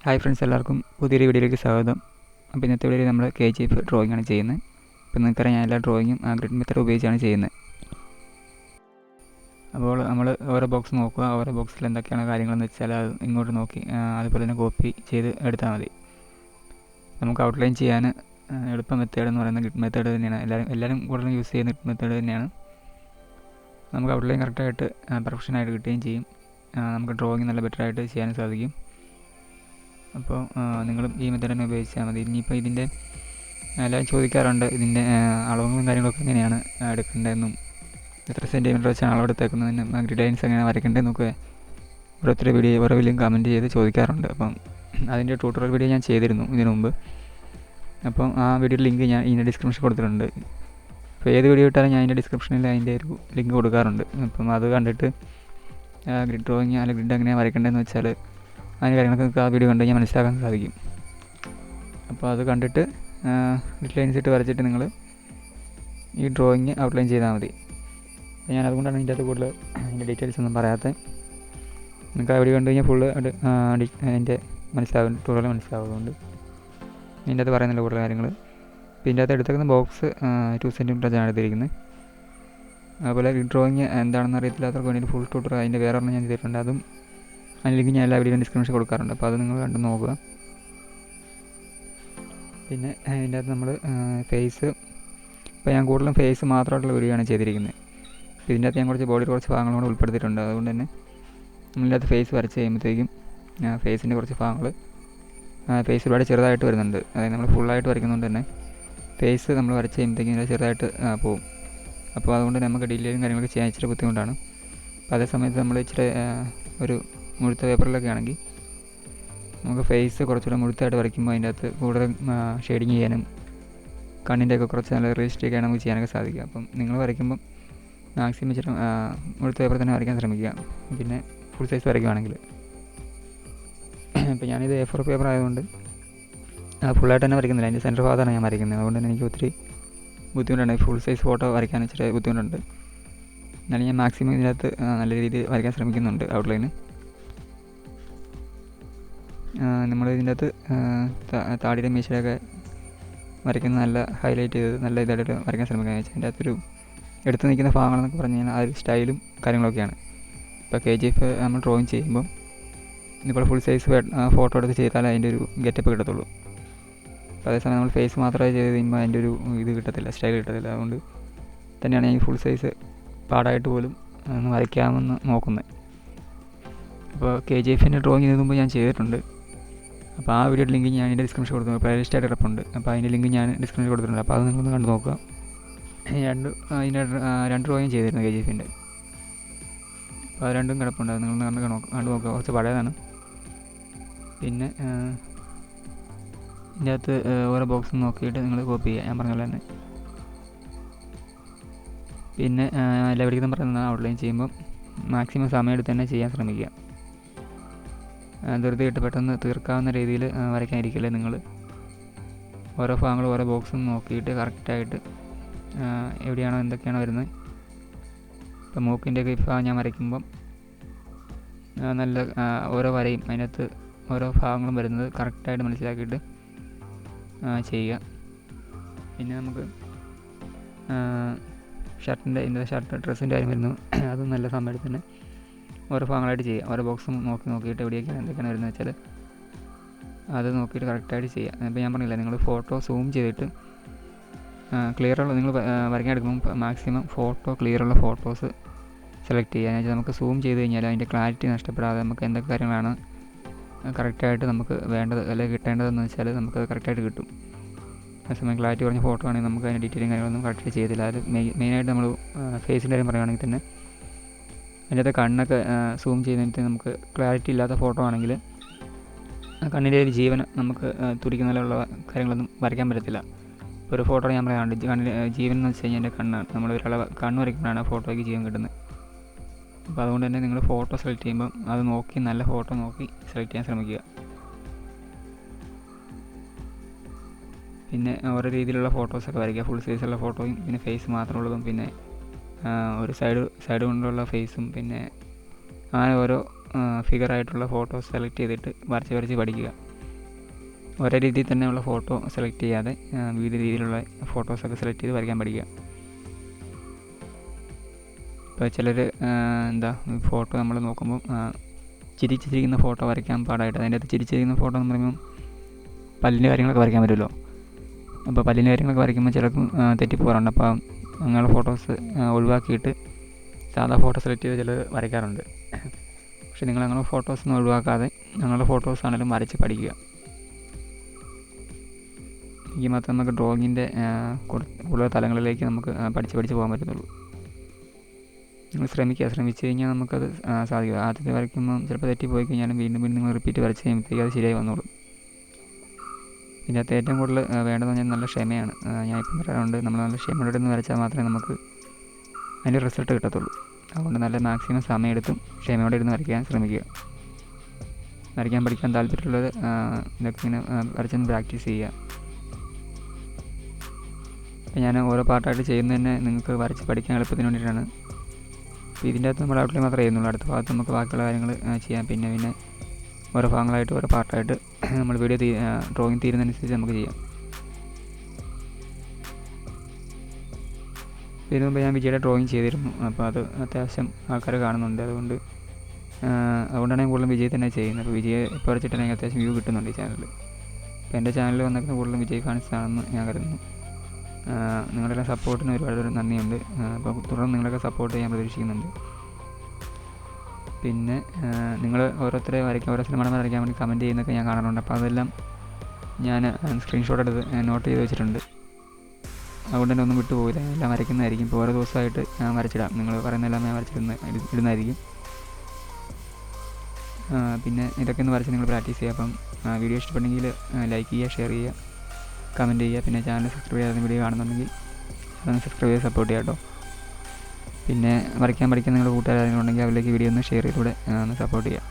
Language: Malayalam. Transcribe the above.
ഹായ് ഫ്രണ്ട്സ്, എല്ലാവർക്കും പുതിയൊരു വീഡിയോയിലേക്ക് സ്വാഗതം. അപ്പോൾ ഇന്നത്തെ വീഡിയോയിൽ നമ്മൾ KGF ഡ്രോയിങ് ആണ് ചെയ്യുന്നത്. ഇപ്പോൾ നിങ്ങൾക്കറിയാം, ഞാൻ എല്ലാ ഡ്രോയിങ്ങും ഗ്രിഡ് മെത്തേഡ് ഉപയോഗിച്ചാണ് ചെയ്യുന്നത്. അപ്പോൾ നമ്മൾ ഓരോ ബോക്സ് നോക്കുക, ഓരോ ബോക്സിൽ എന്തൊക്കെയാണ് കാര്യങ്ങളെന്ന് വെച്ചാൽ അത് ഇങ്ങോട്ട് നോക്കി അതുപോലെ തന്നെ കോപ്പി ചെയ്ത് എടുത്താൽ മതി. നമുക്ക് ഔട്ട്ലൈൻ ചെയ്യാൻ എളുപ്പ മെത്തേഡ് എന്ന് പറയുന്നത് ഗ്രിഡ് മെത്തേഡ് തന്നെയാണ്. എല്ലാവരും കൂടുതലും യൂസ് ചെയ്യുന്ന ഗ്രിഡ് മെത്തേഡ് തന്നെയാണ്. നമുക്ക് ഔട്ട്ലൈൻ കറക്റ്റായിട്ട് പെർഫെക്ഷനായിട്ട് കിട്ടുകയും ചെയ്യും. നമുക്ക് ഡ്രോയിങ് നല്ല ബെറ്ററായിട്ട് ചെയ്യാനും സാധിക്കും. അപ്പോൾ നിങ്ങളും ഈ മെത്തേഡ് തന്നെ ഉപയോഗിച്ചാൽ മതി. ഇനിയിപ്പോൾ ഇതിൻ്റെ എല്ലാവരും ചോദിക്കാറുണ്ട്, ഇതിൻ്റെ അളവുകളും കാര്യങ്ങളൊക്കെ എങ്ങനെയാണ് എടുക്കേണ്ടതെന്നും എത്ര സെൻറ്റിമീറ്റർ വെച്ചാണ് അളവെടുത്തേക്കുന്നതിനും ഗ്രിഡ് ലൈൻസ് എങ്ങനെ വരയ്ക്കേണ്ടതെന്നൊക്കെ ഓരോരുത്തർ ഓരോവിലും കമൻറ്റ് ചെയ്ത് ചോദിക്കാറുണ്ട്. അപ്പം അതിൻ്റെ ട്യൂട്ടോറിയൽ വീഡിയോ ഞാൻ ചെയ്തിരുന്നു ഇതിനു മുമ്പ്. അപ്പം ആ വീഡിയോയുടെ ലിങ്ക് ഞാൻ ഇതിൻ്റെ ഡിസ്ക്രിപ്ഷനിൽ കൊടുത്തിട്ടുണ്ട്. അപ്പോൾ ഏത് വീഡിയോ ഇട്ടാലും ഞാൻ അതിൻ്റെ ഡിസ്ക്രിപ്ഷനിൽ അതിൻ്റെ ഒരു ലിങ്ക് കൊടുക്കാറുണ്ട്. അപ്പം അത് കണ്ടിട്ട് ഗ്രിഡ് ഡ്രോയിങ് അല്ലെങ്കിൽ ഗ്രിഡ് എങ്ങനെയാണ് വരയ്ക്കേണ്ടതെന്ന് വെച്ചാൽ അതിൻ്റെ കാര്യങ്ങളൊക്കെ നിങ്ങൾക്ക് ആ വീഡിയോ കണ്ടു കഴിഞ്ഞാൽ മനസ്സിലാക്കാൻ സാധിക്കും. അപ്പോൾ അത് കണ്ടിട്ട് ഗ്രിഡ് ലൈൻസ് ഇട്ട് വരച്ചിട്ട് നിങ്ങൾ ഈ ഡ്രോയിങ് ഔട്ട്ലൈൻ ചെയ്താൽ മതി. ഞാൻ അതുകൊണ്ടാണ് ഇതിൻ്റെ അകത്ത് കൂടുതൽ അതിൻ്റെ ഡീറ്റെയിൽസ് ഒന്നും പറയാത്തത്. നിങ്ങൾക്ക് ആ വീഡിയോ കണ്ടു കഴിഞ്ഞാൽ ഫുള്ള് അതിൻ്റെ മനസ്സിലാകും, ട്യൂട്ടോറിയൽ മനസ്സിലാവുന്നതുകൊണ്ട് ഇതിൻ്റെ അകത്ത് പറയുന്നില്ല കൂടുതൽ കാര്യങ്ങൾ. അപ്പോൾ ഇതിൻ്റെ അകത്ത് എടുത്തേക്കുന്ന ബോക്സ് 2 സെൻറ്റിമീറ്റർ ആണ് എടുത്തിരിക്കുന്നത്. അതുപോലെ ഈ ഡ്രോയിങ് എന്താണെന്ന് അറിയത്തില്ലാത്തവർക്ക് വേണ്ടി ഫുൾ ട്യൂട്ടോറിയൽ അതിൻ്റെ വേറെ ഒരെണ്ണം ഞാൻ ചെയ്തിട്ടുണ്ട്. അതും അതിലേക്ക് ഞാൻ എല്ലാ വീഡിയോ ഡിസ്ക്രിപ്ഷൻ കൊടുക്കാറുണ്ട്. അപ്പോൾ അത് നിങ്ങൾ കണ്ടു നോക്കുക. പിന്നെ അതിൻ്റെ അകത്ത് നമ്മൾ ഫേസ്, ഇപ്പോൾ ഞാൻ കൂടുതലും ഫേസ് മാത്രമായിട്ടുള്ള വീഡിയോ ആണ് ചെയ്തിരിക്കുന്നത്. ഇതിൻ്റെ അകത്ത് ഞാൻ കുറച്ച് ഭാഗങ്ങൾ കൂടെ ഉൾപ്പെടുത്തിയിട്ടുണ്ട്. അതുകൊണ്ട് തന്നെ നമ്മളിൻ്റെ അകത്ത് ഫേസ് വരച്ച് കഴിയുമ്പോഴത്തേക്കും ഫേസിൻ്റെ കുറച്ച് ഭാഗങ്ങൾ ഫേസ് ഒരുപാട് ചെറുതായിട്ട് വരുന്നുണ്ട്. അതായത് നമ്മൾ ഫുള്ളായിട്ട് വരയ്ക്കുന്നതുകൊണ്ട് തന്നെ ഫേസ് നമ്മൾ വരച്ച് കഴിയുമ്പോഴത്തേക്കും ചെറുതായിട്ട് പോകും. അപ്പോൾ അതുകൊണ്ട് നമുക്ക് ഡീറ്റെയിലും കാര്യങ്ങളൊക്കെ ചെയ്യാൻ ഇച്ചിരി ബുദ്ധിമുട്ടാണ്. അപ്പോൾ അതേ സമയത്ത് നമ്മൾ ഇച്ചിരി ഒരു മുഴുത്ത പേപ്പറിലൊക്കെ ആണെങ്കിൽ നമുക്ക് ഫേസ് കുറച്ചുകൂടെ മുഴുത്തായിട്ട് വരയ്ക്കുമ്പോൾ അതിൻ്റെ അകത്ത് കൂടുതൽ ഷെയ്ഡിങ് ചെയ്യാനും കണ്ണിൻ്റെയൊക്കെ കുറച്ച് നല്ല റിയലിസ്റ്റിക് ആയി നമുക്ക് ചെയ്യാനൊക്കെ സാധിക്കും. അപ്പം നിങ്ങൾ വരയ്ക്കുമ്പം മാക്സിമം ഇച്ചിരി മുഴുത്ത പേപ്പർ തന്നെ വരയ്ക്കാൻ ശ്രമിക്കുക. പിന്നെ ഫുൾ സൈസ് വരയ്ക്കുകയാണെങ്കിൽ, ഇപ്പോൾ ഞാനിത് A4 പേപ്പർ ആയതുകൊണ്ട് ഫുള്ളായിട്ട് തന്നെ വരയ്ക്കുന്നില്ല, അതിൻ്റെ സെൻറ്റർ ഭാഗത്താണ് ഞാൻ വരയ്ക്കുന്നത്. അതുകൊണ്ട് തന്നെ എനിക്ക് ഒത്തിരി ബുദ്ധിമുട്ടുണ്ട്. ഫുൾ സൈസ് ഫോട്ടോ വരയ്ക്കാൻ ഇച്ചിരി ബുദ്ധിമുട്ടുണ്ട്. എന്നാലും ഞാൻ മാക്സിമം ഇതിനകത്ത് നല്ല രീതിയിൽ വരയ്ക്കാൻ ശ്രമിക്കുന്നുണ്ട് ഔട്ട്ലൈന്. നമ്മൾ ഇതിൻ്റെ അകത്ത് താടിയുടെ മീശയൊക്കെ വരയ്ക്കുന്നത് നല്ല ഹൈലൈറ്റ് ചെയ്ത് നല്ല ഇതായിട്ട് വരയ്ക്കാൻ ശ്രമിക്കുക. അതിൻ്റെ അകത്തൊരു എടുത്ത് നിൽക്കുന്ന ഭാഗങ്ങളെന്നൊക്കെ പറഞ്ഞു കഴിഞ്ഞാൽ ആ ഒരു സ്റ്റൈലും കാര്യങ്ങളൊക്കെയാണ്. ഇപ്പോൾ KGF നമ്മൾ ഡ്രോയിങ് ചെയ്യുമ്പം ഇപ്പോൾ ഫുൾ സൈസ് ഫോട്ടോ എടുത്ത് ചെയ്താലേ അതിൻ്റെ ഒരു ഗെറ്റപ്പ് കിട്ടത്തുള്ളൂ. അപ്പോൾ അതേസമയം നമ്മൾ ഫേസ് മാത്രമായി ചെയ്ത് കഴിയുമ്പോൾ അതിൻ്റെ ഒരു ഇത് കിട്ടത്തില്ല, സ്റ്റൈൽ കിട്ടത്തില്ല. അതുകൊണ്ട് തന്നെയാണ് ഞാൻ ഈ ഫുൾ സൈസ് പാടായിട്ട് പോലും ഒന്ന് വരയ്ക്കാമെന്ന് നോക്കുന്നത്. അപ്പോൾ KGFൻ്റെ ഡ്രോയിങ് ഇതിനു മുമ്പ് ഞാൻ ചെയ്തിട്ടുണ്ട്. അപ്പോൾ ആ വീഡിയോയുടെ ലിങ്ക് ഞാൻ അതിൻ്റെ ഡിസ്ക്രിപ്ഷൻ കൊടുത്തു. പ്ലേലിസ്റ്റായിട്ട് കിടപ്പുണ്ട്. അപ്പോൾ അതിൻ്റെ ലിങ്ക് ഞാൻ ഡിസ്ക്രിപ്ഷനിൽ കൊടുത്തിട്ടുണ്ട്. അപ്പോൾ അത് നിങ്ങളൊന്ന് കണ്ടു നോക്കുക. അതിൻ്റെ രണ്ട് ഡ്രോയിങ് ചെയ്തിരുന്നു KGFൻ്റെ. അപ്പോൾ അത് രണ്ടും കിടപ്പുണ്ട്. അത് നിങ്ങൾ കണ്ടു നോക്കുക. കുറച്ച് പഴയതാണ്. പിന്നെ ഇതിൻ്റെ അകത്ത് ഓരോ ബോക്സും നോക്കിയിട്ട് നിങ്ങൾ കോപ്പി ചെയ്യുക, ഞാൻ പറഞ്ഞ പോലെ തന്നെ. പിന്നെ എല്ലാ വീഡിയോക്കും പറയുന്നത് ഔട്ട്ലൈൻ ചെയ്യുമ്പം മാക്സിമം സമയം എടുത്ത് തന്നെ ചെയ്യാൻ ശ്രമിക്കുക. ധൃതിയിട്ട് പെട്ടെന്ന് തീർക്കാവുന്ന രീതിയിൽ വരയ്ക്കാനിരിക്കില്ലേ നിങ്ങൾ. ഓരോ ഭാഗങ്ങളും ഓരോ ബോക്സും നോക്കിയിട്ട് കറക്റ്റായിട്ട് എവിടെയാണോ എന്തൊക്കെയാണോ വരുന്നത്. ഇപ്പോൾ മൂക്കിൻ്റെയൊക്കെ ഇപ്പോൾ ഞാൻ വരയ്ക്കുമ്പം നല്ല ഓരോ വരയും അതിനകത്ത് ഓരോ ഭാഗങ്ങളും വരുന്നത് കറക്റ്റായിട്ട് മനസ്സിലാക്കിയിട്ട് ചെയ്യുക. പിന്നെ നമുക്ക് ഡ്രസ്സിൻ്റെ കാര്യം വരുന്നു. അത് നല്ല സമയത്ത് തന്നെ ഓരോ ഭാഗങ്ങളായിട്ട് ചെയ്യുക. ഓരോ ബോക്സും നോക്കിയിട്ട് എവിടെയൊക്കെയാണ് എന്തൊക്കെയാണ് വരുന്നത് വെച്ചാൽ അത് നോക്കിയിട്ട് കറക്റ്റായിട്ട് ചെയ്യുക. ഇപ്പോൾ ഞാൻ പറഞ്ഞില്ല, നിങ്ങൾ ഫോട്ടോ സൂം ചെയ്തിട്ട് ക്ലിയറുള്ള നിങ്ങൾ വരയ്ക്കാൻ എടുക്കുമ്പോൾ മാക്സിമം ക്ലിയറുള്ള ഫോട്ടോസ് സെലക്ട് ചെയ്യുക. എന്ന് വെച്ചാൽ നമുക്ക് സൂം ചെയ്ത് കഴിഞ്ഞാൽ അതിൻ്റെ ക്ലാരിറ്റി നഷ്ടപ്പെടാതെ നമുക്ക് എന്തൊക്കെ കാര്യങ്ങളാണ് കറക്റ്റായിട്ട് നമുക്ക് വേണ്ടത് അല്ലെങ്കിൽ കിട്ടേണ്ടതെന്ന് വെച്ചാൽ നമുക്കത് കറക്റ്റായിട്ട് കിട്ടും. അതേസമയം ക്ലാരിറ്റി കുറഞ്ഞ ഫോട്ടോ ആണെങ്കിൽ നമുക്ക് അതിൻ്റെ ഡീറ്റെയിലും കാര്യങ്ങളൊന്നും കറക്റ്റ് ചെയ്തില്ല. അത് മെയിനായിട്ട് നമ്മൾ ഫേസിൻ്റെ കാര്യം പറയുകയാണെങ്കിൽ തന്നെ അതിൻ്റെ കണ്ണൊക്കെ സൂം ചെയ്തിട്ട് നമുക്ക് ക്ലാരിറ്റി ഇല്ലാത്ത ഫോട്ടോ ആണെങ്കിൽ കണ്ണിൻ്റെ ഒരു ജീവൻ നമുക്ക് തുടിക്കുന്ന പോലെയുള്ള കാര്യങ്ങളൊന്നും വരയ്ക്കാൻ പറ്റത്തില്ല. ഇപ്പോൾ ഒരു ഫോട്ടോ ഞാൻ പറയാറുണ്ട്, കണ്ണിൻ്റെ ജീവൻ എന്ന് വെച്ച് കഴിഞ്ഞാൽ എൻ്റെ കണ്ണാണ്. നമ്മൾ ഒരാളെ കണ്ണ് വരയ്ക്കുമ്പോഴാണ് ഫോട്ടോയ്ക്ക് ജീവൻ കിട്ടുന്നത്. അപ്പോൾ അതുകൊണ്ട് തന്നെ നിങ്ങൾ ഫോട്ടോ സെലക്ട് ചെയ്യുമ്പം അത് നോക്കി നല്ല ഫോട്ടോ നോക്കി സെലക്ട് ചെയ്യാൻ ശ്രമിക്കുക. പിന്നെ ഓരോ രീതിയിലുള്ള ഫോട്ടോസൊക്കെ വരയ്ക്കുക. ഫുൾ സൈസുള്ള ഫോട്ടോയും പിന്നെ ഫേസ് മാത്രമുള്ളതും പിന്നെ ഒരു സൈഡ് കൊണ്ടുള്ള ഫേസും പിന്നെ അങ്ങനെ ഓരോ ഫിഗറായിട്ടുള്ള ഫോട്ടോസ് സെലക്ട് ചെയ്തിട്ട് വരച്ച് പഠിക്കുക. ഒരേ രീതിയിൽ തന്നെയുള്ള ഫോട്ടോ സെലക്ട് ചെയ്യാതെ വിവിധ രീതിയിലുള്ള ഫോട്ടോസൊക്കെ സെലക്ട് ചെയ്ത് വരയ്ക്കാൻ പഠിക്കുക. ഇപ്പോൾ ചിലർ ഫോട്ടോ നമ്മൾ നോക്കുമ്പോൾ ചിരിച്ചിരിക്കുന്ന ഫോട്ടോ വരയ്ക്കാൻ പാടായിട്ട്, അതിൻ്റെ അകത്ത് ചിരിച്ചിരിക്കുന്ന ഫോട്ടോ എന്ന് പറയുമ്പോൾ പല്ലിൻ്റെ കാര്യങ്ങളൊക്കെ വരയ്ക്കാൻ പറ്റുമല്ലോ. അപ്പോൾ പല്ലിൻ്റെ കാര്യങ്ങളൊക്കെ വരയ്ക്കുമ്പോൾ ചിലർക്കും തെറ്റിപ്പോകാറുണ്ട്. അപ്പോൾ അങ്ങനെയുള്ള ഫോട്ടോസ് ഒഴിവാക്കിയിട്ട് സാധാ ഫോട്ടോ സെലക്ട് ചെയ്ത് ചിലർ വരയ്ക്കാറുണ്ട്. പക്ഷേ നിങ്ങൾ അങ്ങനെ ഫോട്ടോസൊന്നും ഒഴിവാക്കാതെ അങ്ങനെയുള്ള ഫോട്ടോസ് ആണെങ്കിലും വരച്ച് പഠിക്കുക. ഈ മാത്രം നമുക്ക് ഡ്രോയിങ്ങിൻ്റെ കൂടുതൽ തലങ്ങളിലേക്ക് നമുക്ക് പഠിച്ച് പോകാൻ പറ്റുന്നുള്ളൂ. നിങ്ങൾ ശ്രമിച്ച് കഴിഞ്ഞാൽ നമുക്കത് സാധിക്കും. ആദ്യത്തെ വരയ്ക്കുമ്പോൾ ചിലപ്പോൾ തെറ്റിപ്പോയി കഴിഞ്ഞാലും വീണ്ടും നിങ്ങൾ റിപ്പീറ്റ് വരച്ച് കഴിയുമ്പോഴത്തേക്ക് അത് ശരിയായി വന്നോളും. ഇതിനകത്ത് ഏറ്റവും കൂടുതൽ വേണ്ടതെന്ന് പറഞ്ഞാൽ നല്ല ക്ഷമയാണ്. ഞാൻ ഇപ്പം പറയാറുണ്ട്, നമ്മൾ നല്ല ക്ഷമയോടെ നിന്ന് വരച്ചാൽ മാത്രമേ നമുക്ക് അതിൻ്റെ റിസൾട്ട് കിട്ടത്തുള്ളൂ. അതുകൊണ്ട് നല്ല മാക്സിമം സമയമെടുത്തും ക്ഷമയോടെ ഇരുന്ന് വരയ്ക്കാൻ ശ്രമിക്കുക. വരയ്ക്കാൻ പഠിക്കാൻ താല്പര്യമുള്ളത് ഇതൊക്കെ ഇങ്ങനെ വരച്ചൊന്ന് പ്രാക്ടീസ് ചെയ്യുക. ഞാൻ ഓരോ പാർട്ടായിട്ട് ചെയ്യുന്നതന്നെ നിങ്ങൾക്ക് വരച്ച് പഠിക്കാൻ എളുപ്പത്തിന് വേണ്ടിയിട്ടാണ്. അപ്പോൾ ഇതിൻ്റെ അകത്ത് നമ്മൾ ഔട്ട്ലൈൻ മാത്രമേ ചെയ്യുന്നുള്ളൂ. അടുത്ത ഭാഗത്ത് നമുക്ക് ബാക്കിയുള്ള കാര്യങ്ങൾ ചെയ്യാം. പിന്നെ ഓരോ ഭാഗങ്ങളായിട്ട് ഓരോ പാർട്ടായിട്ട് നമ്മൾ ഡ്രോയിങ് തീരുന്നതനുസരിച്ച് നമുക്ക് ചെയ്യാം. ഇതിനു മുമ്പ് ഞാൻ വിജയുടെ ഡ്രോയിങ് ചെയ്തിരുന്നു. അപ്പോൾ അത് അത്യാവശ്യം ആൾക്കാർ കാണുന്നുണ്ട്. അതുകൊണ്ടാണ് ഞാൻ കൂടുതലും വിജയ് തന്നെ ചെയ്യുന്നത്. അപ്പോൾ വിജയ് ഇപ്പോൾ വരച്ചിട്ടുണ്ടെങ്കിൽ അത്യാവശ്യം വ്യൂ കിട്ടുന്നുണ്ട് ഈ ചാനലിൽ. അപ്പോൾ എൻ്റെ ചാനലിൽ വന്നിട്ട് കൂടുതലും വിജയ് കാണിച്ചതാണെന്ന് ഞാൻ കരുതുന്നു. നിങ്ങളുടെ സപ്പോർട്ടിന് ഒരുപാട് നന്ദിയുണ്ട്. അപ്പോൾ തുടർന്ന് നിങ്ങളൊക്കെ സപ്പോർട്ട് ചെയ്യാൻ പ്രതീക്ഷിക്കുന്നുണ്ട്. പിന്നെ നിങ്ങൾ ഓരോരുത്തരെ ഓരോ സിനിമ വരയ്ക്കാൻ വേണ്ടി കമൻറ്റ് ചെയ്യുന്നതൊക്കെ ഞാൻ കാണാറുണ്ട്. അപ്പോൾ അതെല്ലാം ഞാൻ സ്ക്രീൻഷോട്ട് എടുത്ത് നോട്ട് ചെയ്ത് വെച്ചിട്ടുണ്ട്. അതുകൊണ്ട് തന്നെ ഒന്നും വിട്ടുപോകില്ല, എല്ലാം വരയ്ക്കുന്നതായിരിക്കും. ഇപ്പോൾ ഓരോ ദിവസമായിട്ട് ഞാൻ വരച്ചിടാം. നിങ്ങൾ പറയുന്നതെല്ലാം ഞാൻ ഇടുന്നതായിരിക്കും. പിന്നെ ഇതൊക്കെ ഒന്ന് വരച്ച് നിങ്ങൾ പ്രാക്ടീസ് ചെയ്യുക. അപ്പം വീഡിയോ ഇഷ്ടപ്പെട്ടെങ്കിൽ ലൈക്ക് ചെയ്യുക, ഷെയർ ചെയ്യുക, കമൻറ്റ് ചെയ്യുക. പിന്നെ ചാനൽ സബ്സ്ക്രൈബ് ചെയ്യാതെ വീഡിയോ കാണുന്നുണ്ടെങ്കിൽ അതൊന്ന് സബ്സ്ക്രൈബ് ചെയ്ത് സപ്പോർട്ട് ചെയ്യാം കേട്ടോ. പിന്നെ വരയ്ക്കാൻ പഠിക്കാൻ നിങ്ങളുടെ കൂട്ടുകാരെങ്കിലും ഉണ്ടെങ്കിൽ അവരിലേക്ക് വീഡിയോ ഒന്ന് ഷെയർ ചെയ്തുകൂടെ ഒന്ന് സപ്പോർട്ട് ചെയ്യുക.